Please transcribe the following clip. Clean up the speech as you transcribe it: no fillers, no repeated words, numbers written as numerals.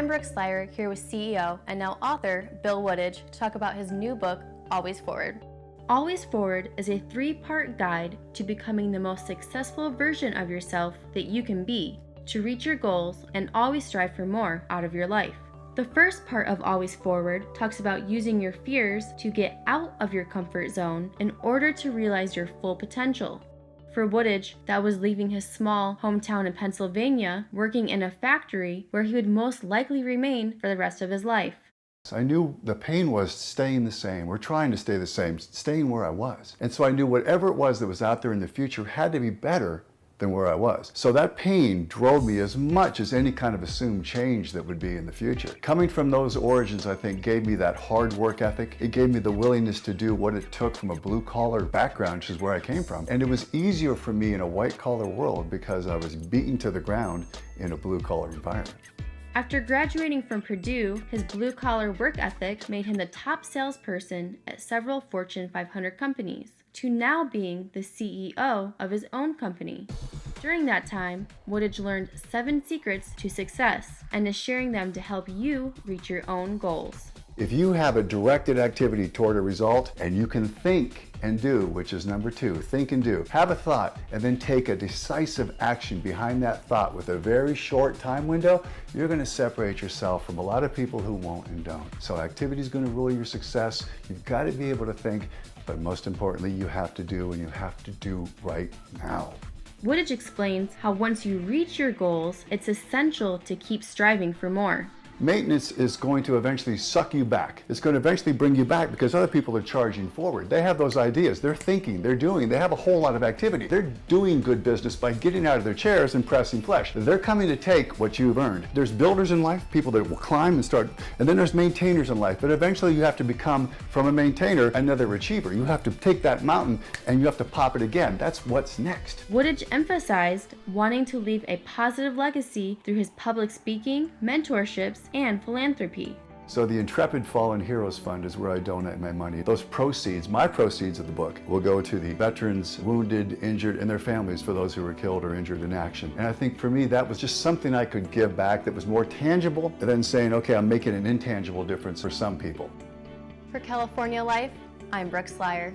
I'm Brooke Slyer, here with CEO and now author Bill Wooditch to talk about his new book, Always Forward. Always Forward is a 3-part guide to becoming the most successful version of yourself that you can be, to reach your goals and always strive for more out of your life. The first part of Always Forward talks about using your fears to get out of your comfort zone in order to realize your full potential. For Wooditch, that was leaving his small hometown in Pennsylvania, working in a factory where he would most likely remain for the rest of his life. So I knew the pain was staying the same, or trying to stay the same, staying where I was. And so I knew whatever it was that was out there in the future had to be better than where I was. So that pain drove me as much as any kind of assumed change that would be in the future. Coming from those origins, I think, gave me that hard work ethic. It gave me the willingness to do what it took from a blue-collar background, which is where I came from. And it was easier for me in a white-collar world because I was beaten to the ground in a blue-collar environment. After graduating from Purdue, his blue-collar work ethic made him the top salesperson at several Fortune 500 companies, to now being the CEO of his own company. During that time, Wooditch learned 7 secrets to success and is sharing them to help you reach your own goals. If you have a directed activity toward a result and you can think and do, which is number 2, think and do. Have a thought and then take a decisive action behind that thought with a very short time window, you're going to separate yourself from a lot of people who won't and don't. So activity is going to rule your success. You've got to be able to think, but most importantly, you have to do, and you have to do right now. Wooditch explains how once you reach your goals, it's essential to keep striving for more. Maintenance is going to eventually suck you back. It's going to eventually bring you back because other people are charging forward. They have those ideas. They're thinking, they're doing, they have a whole lot of activity. They're doing good business by getting out of their chairs and pressing flesh. They're coming to take what you've earned. There's builders in life, people that will climb and start, and then there's maintainers in life. But eventually you have to become, from a maintainer, another achiever. You have to take that mountain and you have to pop it again. That's what's next. Wooditch emphasized wanting to leave a positive legacy through his public speaking, mentorships, and philanthropy. So the Intrepid Fallen Heroes Fund is where I donate my money. Those proceeds, my proceeds of the book, will go to the veterans, wounded, injured, and their families for those who were killed or injured in action. And I think for me, that was just something I could give back that was more tangible than saying, okay, I'm making an intangible difference for some people. For California Life, I'm Brooke Slyer.